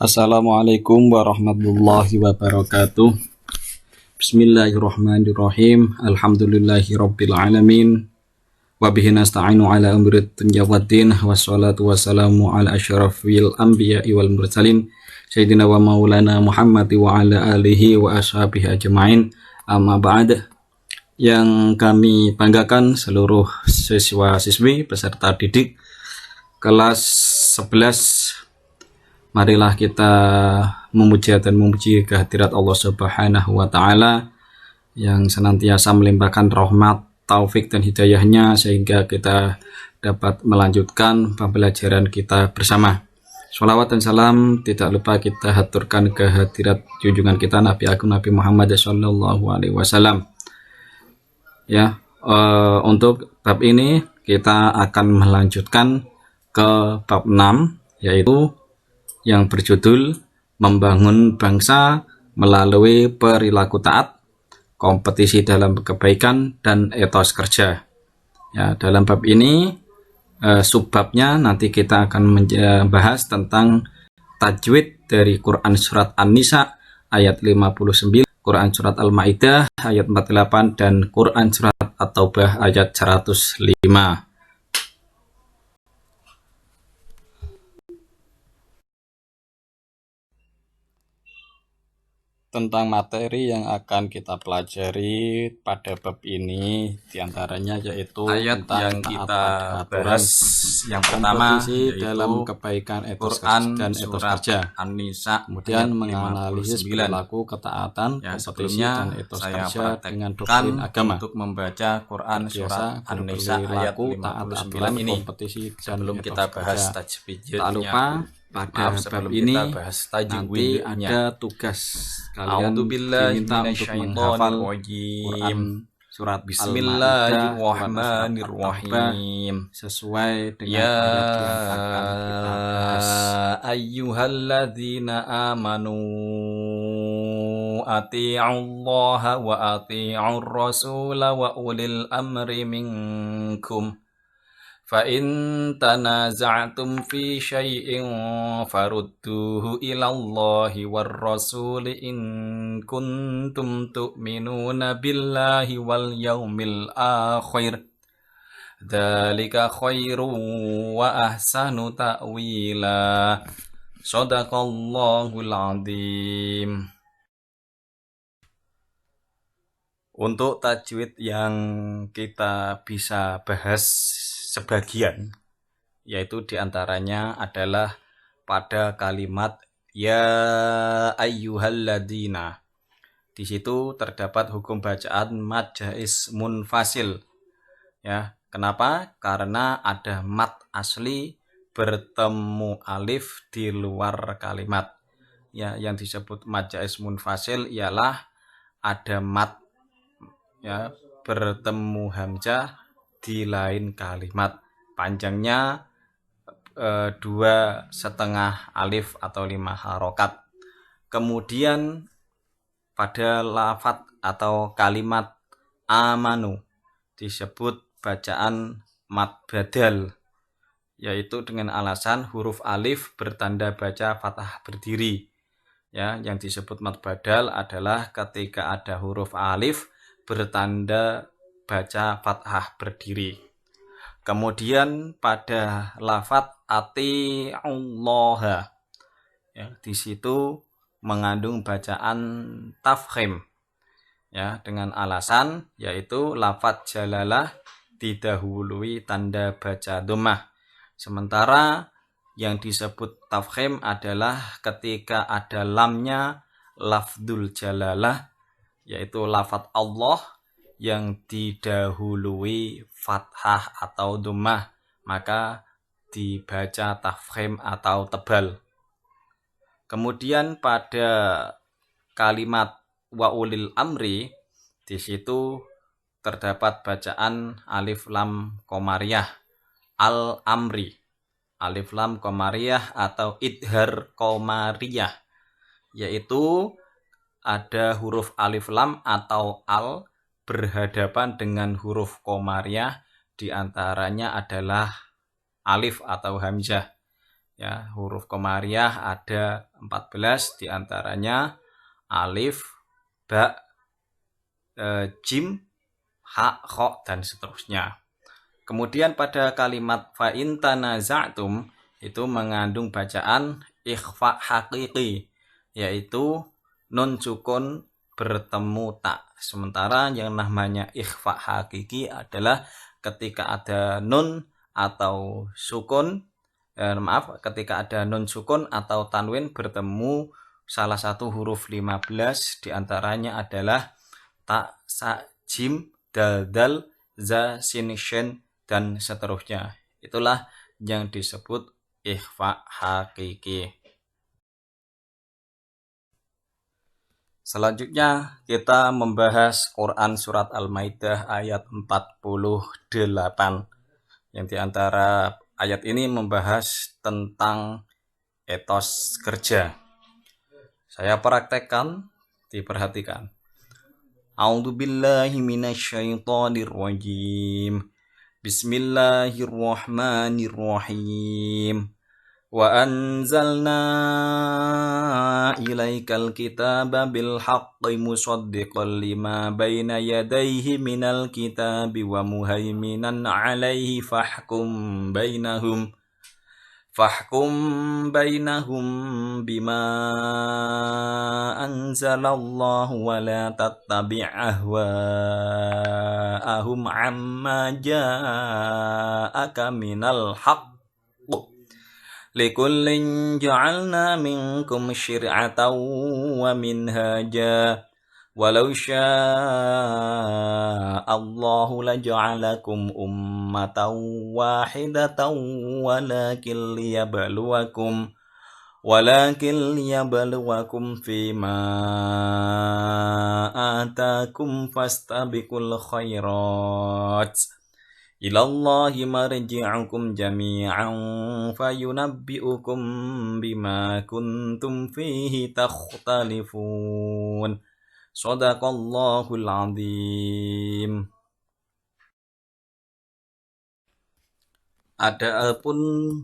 Assalamualaikum warahmatullahi wabarakatuh. Bismillahirrahmanirrahim. Alhamdulillahirabbil alamin. Wa bihi nasta'inu ala umri dunya waddin. Wassalatu wassalamu ala asyrafil anbiya'i wal mursalin sayyidina wa maulana Muhammad wa ala alihi wa ashabihi ajmain. Amma ba'd. Yang kami banggakan seluruh siswa-siswi peserta didik kelas 11, marilah kita memuji dan memuji kehadirat Allah Subhanahu wa Ta'ala yang senantiasa melimpahkan rahmat, taufik dan hidayahnya sehingga kita dapat melanjutkan pembelajaran kita bersama. Sholawat dan salam tidak lupa kita haturkan kehadirat junjungan kita Nabi Agung Nabi Muhammad Sallallahu Alaihi Wasallam. Ya, untuk bab ini kita akan melanjutkan ke bab 6, yaitu yang berjudul Membangun Bangsa Melalui Perilaku Taat, Kompetisi dalam Kebaikan dan Etos Kerja. Ya, dalam bab ini subbabnya nanti kita akan membahas tentang tajwid dari Quran Surat An-Nisa ayat 59, Quran Surat Al-Ma'idah ayat 48, dan Quran Surat At-Taubah ayat 105. Tentang materi yang akan kita pelajari pada bab ini diantaranya yaitu ayat yang kita bahas yang pertama yaitu dalam kebaikan etos Quran dan etos kerja. An-Nisa, kemudian menganalisis perilaku ketaatan, ya, kompetisi dan etos saya kerja dengan doktrin agama. Untuk membaca Quran surat An-Nisa ayat 59 ini kompetisi sebelum kita bahas tajwidnya. Tak lupa pada bab ini nanti ada tugas kalian diminta untuk menghafal Quran surat Bismillahirrahmanirrahim sesuai dengan ya ayat yang akan kita bahas. Ayyuhalladzina amanu ati'ullaha wa ati'ur rasula wa ulil amri minkum فَإِن تَنَازَعْتُمْ فِي شَيْءٍ فَرُدُّوهُ إِلَى اللَّهِ وَالرَّسُولِ إِن كُنتُمْ تُؤْمِنُونَ بِاللَّهِ وَالْيَوْمِ الْآخِرِ ذَلِكَ خَيْرٌ وَأَحْسَنُ تَأْوِيلًا صَدَقَ اللَّهُ الْعَظِيمُ. Untuk tajwid yang kita bisa bahas sebagian, yaitu diantaranya adalah pada kalimat ya ayyuhalladzina. Di situ terdapat hukum bacaan mad jaiz munfasil. Ya, kenapa? Karena ada mad asli bertemu alif di luar kalimat. Ya, yang disebut mad jaiz munfasil ialah ada mad ya bertemu hamzah di lain kalimat, panjangnya 2,5 alif atau 5 harokat. Kemudian pada lafadz atau kalimat amanu disebut bacaan mad badal, yaitu dengan alasan huruf alif bertanda baca fathah berdiri. Ya, yang disebut mad badal adalah ketika ada huruf alif bertanda baca fathah berdiri. Kemudian pada lafadz ati'ullaha, ya, di situ mengandung bacaan tafkhim, ya, dengan alasan yaitu lafadz jalalah didahului tanda baca dhammah. Sementara yang disebut tafkhim adalah ketika ada lamnya lafdzul jalalah, yaitu lafadz Allah yang didahului fathah atau dhammah, maka dibaca tafkhim atau tebal. Kemudian pada kalimat wa ulil amri, di situ terdapat bacaan alif lam qamariyah al amri, alif lam qamariyah atau idhar qamariyah, yaitu ada huruf alif lam atau al berhadapan dengan huruf qamariyah, diantaranya adalah alif atau hamzah. Ya, huruf komariah ada 14, diantaranya alif, ba, jim, ha, kho, dan seterusnya. Kemudian pada kalimat fa in tanaza'tum itu mengandung bacaan ikhfa hakiki, yaitu nun sukun bertemu tak. Sementara yang namanya ikhfa hakiki adalah ketika ada nun atau sukun, ketika ada nun sukun atau tanwin bertemu salah satu huruf 15, diantaranya adalah ta, sa, jim, dal, dal, za, sin, shin, dan seterusnya. Itulah yang disebut ikhfa hakiki. Selanjutnya kita membahas Quran Surat Al-Maidah ayat 48. Yang diantara ayat ini membahas tentang etos kerja. Saya praktekkan, diperhatikan. A'udzubillahi minasyaitonirrajim. Bismillahirrahmanirrahim. Wa anzalna ilaikal kitaba bil haqqi musaddiqan lima baina yadayhi minal kitabi wa muhaiminan alaihi fahkum bainahum bima anzalallahu wa la tattabi' ahwa'ahum amma ja'aka minal haqq. Likullin ja'alna minkum syir'atan wa minhaja walau sya'allahu laja'alakum ummatan wahidatan walakin liyabluwakum fima atakum fastabiqul khairat ilallahi marji'ukum jami'an fayunabbi'ukum bima kuntum fihi takhtalifun. Shadaqallahul azim. Adapun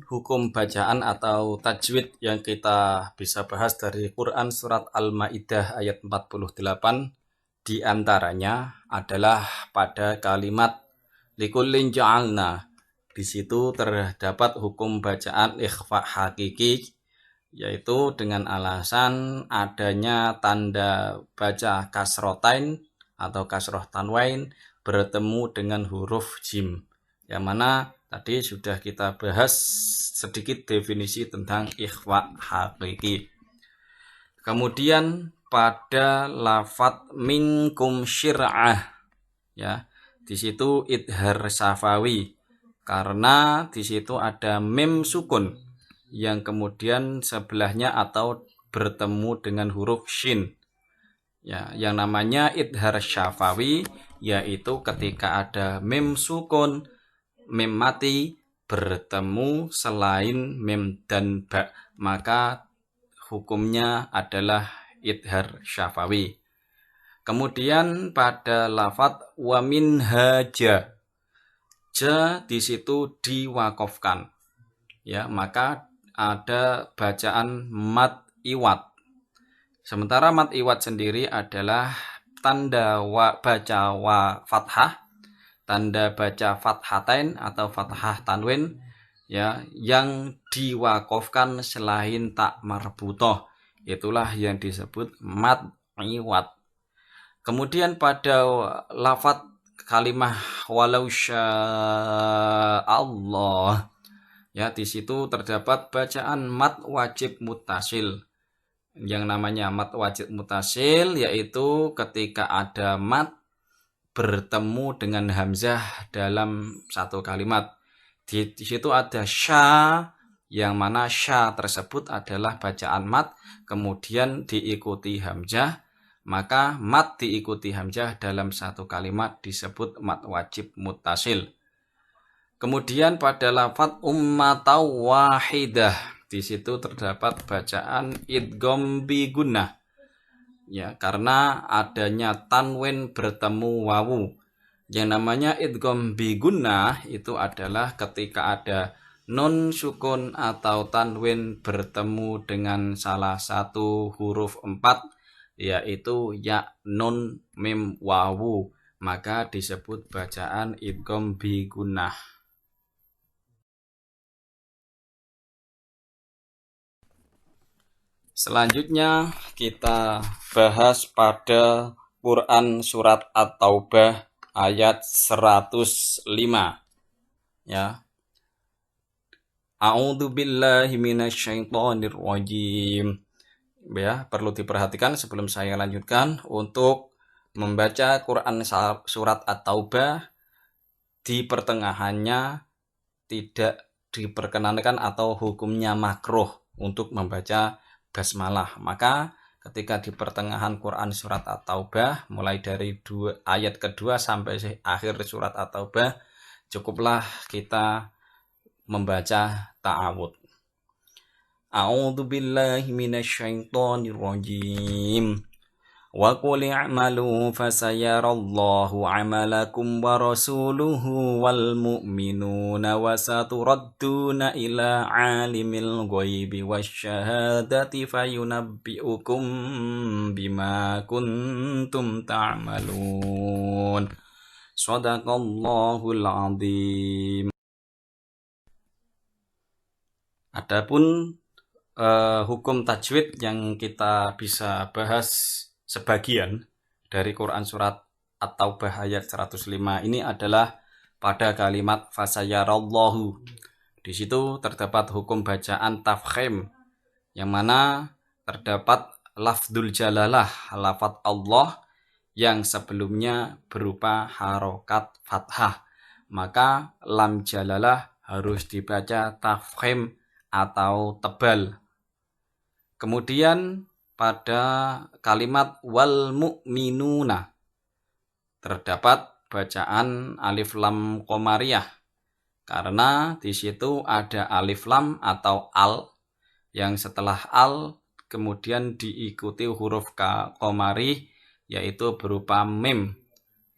hukum bacaan atau tajwid yang kita bisa bahas dari Quran Surat Al-Maidah ayat 48, diantaranya adalah pada kalimat likullin ja'alna. Di situ terdapat hukum bacaan ikhfa hakiki, yaitu dengan alasan adanya tanda baca kasrotain atau kasroh tanwain bertemu dengan huruf jim, yang mana tadi sudah kita bahas sedikit definisi tentang ikhfa hakiki. Kemudian pada lafadz minkum syir'ah, ya, di situ idhar syafawi, karena di situ ada mim sukun yang kemudian sebelahnya atau bertemu dengan huruf shin. Ya, yang namanya idhar syafawi yaitu ketika ada mim sukun, mim mati bertemu selain mim dan ba, maka hukumnya adalah idhar syafawi. Kemudian pada lafadz wa minhaja, ja di situ diwakofkan, ya, maka ada bacaan mad iwat. Sementara mad iwat sendiri adalah tanda baca fathah, tanda baca fathatain atau fathah tanwin, ya, yang diwakofkan selain tak marbutoh. Itulah yang disebut mad iwat. Kemudian pada lafadz kalimah walau sya'allah, ya, di situ terdapat bacaan mad wajib mutasil. Yang namanya mad wajib mutasil yaitu ketika ada mad bertemu dengan hamzah dalam satu kalimat. Di situ ada sya, yang mana sya tersebut adalah bacaan mad kemudian diikuti hamzah, maka mad diikuti hamzah dalam satu kalimat disebut mad wajib mutasil. Kemudian pada lafadz ummatan wahidah, di situ terdapat bacaan idgham bi gunnah, ya, karena adanya tanwin bertemu wawu. Yang namanya idgham bi gunnah itu adalah ketika ada nun sukun atau tanwin bertemu dengan salah satu huruf 4, yaitu ya, nun, mim, wawu, maka disebut bacaan idgham bi gunnah. Selanjutnya kita bahas pada Quran surat At-Taubah ayat 105. Ya. A'udzu billahi minasyaitonir rajim. Ya, perlu diperhatikan sebelum saya lanjutkan untuk membaca Quran surat At-Taubah di pertengahannya tidak diperkenankan atau hukumnya makruh untuk membaca basmalah. Maka ketika di pertengahan Quran surat At-Taubah mulai dari ayat kedua sampai akhir surat At-Taubah cukuplah kita membaca ta'awud. A'udzu billahi minasyaitonir rajim. Wa qul i'malu fasayarallahu 'amalakum wa rasuluhu wal mu'minuna wa saturadduna ila 'alimil ghaibi wasyahadati fayunabbi'ukum bima kuntum ta'malun. Shadaqallahul 'azim. Adapun hukum tajwid yang kita bisa bahas sebagian dari Quran surat At-Taubah ayat 105 ini adalah pada kalimat fasayarallahu. Di situ terdapat hukum bacaan tafkhim, yang mana terdapat lafdzul jalalah, lafadz Allah yang sebelumnya berupa harokat fathah. Maka lam jalalah harus dibaca tafkhim atau tebal. Kemudian pada kalimat wal mu'minuna terdapat bacaan alif lam qamariyah, karena di situ ada alif lam atau al yang setelah al kemudian diikuti huruf qamarih yaitu berupa mim,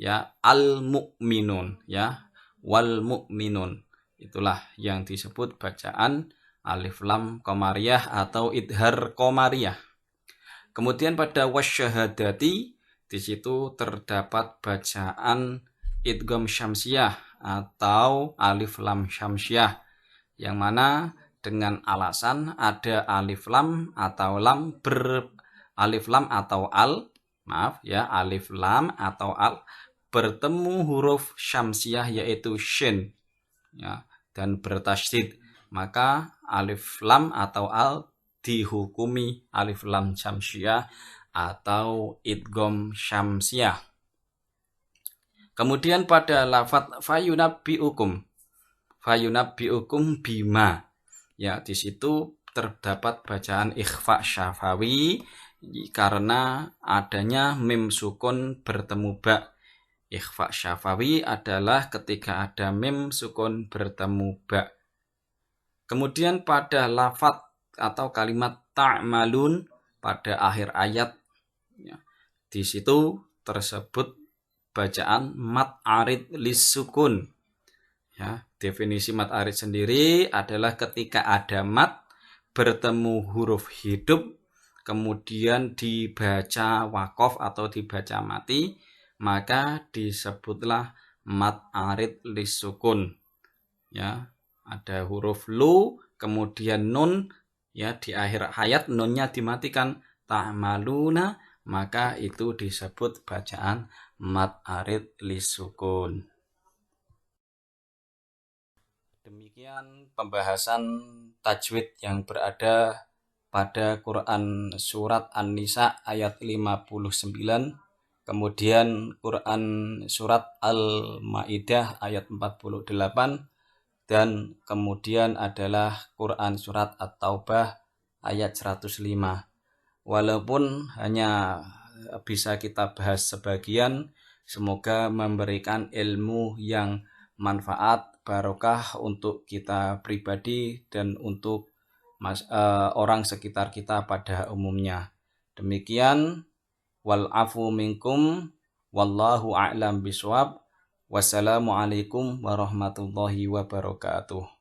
ya, al mu'minun, ya, wal mu'minun. Itulah yang disebut bacaan alif lam qamariyah atau idhar qamariyah. Kemudian pada wasyahadati di situ terdapat bacaan idgham syamsiyah atau alif lam syamsiyah, yang mana dengan alasan ada alif lam atau alif lam atau al, alif lam atau al bertemu huruf syamsiyah yaitu shin, ya, dan bertasydid, maka alif lam atau al dihukumi alif lam syamsiyah atau idgham syamsiyah. Kemudian pada lafadz fayunabbi'ukum bima, ya, di situ terdapat bacaan ikhfa syafawi karena adanya mim sukun bertemu ba. Ikhfa syafawi adalah ketika ada mim sukun bertemu ba. Kemudian pada lafadz atau kalimat ta'malun pada akhir ayat, ya, di situ tersebut bacaan mat arid lis sukun. Ya, definisi mat arid sendiri adalah ketika ada mat bertemu huruf hidup kemudian dibaca wakof atau dibaca mati, maka disebutlah mat arid lis sukun. Ya, ada huruf lu kemudian nun, ya, di akhir ayat nunnya dimatikan, ta'maluna, maka itu disebut bacaan mat arid lis sukun. Demikian pembahasan tajwid yang berada pada Quran surat An-Nisa ayat 59, kemudian Quran surat Al-Maidah ayat 48, dan kemudian adalah Quran surat At-Taubah ayat 105. Walaupun hanya bisa kita bahas sebagian, semoga memberikan ilmu yang manfaat, barokah untuk kita pribadi dan untuk orang sekitar kita pada umumnya. Demikian, wal afu minkum, wallahu a'lam bishawab. Wassalamualaikum warahmatullahi wabarakatuh.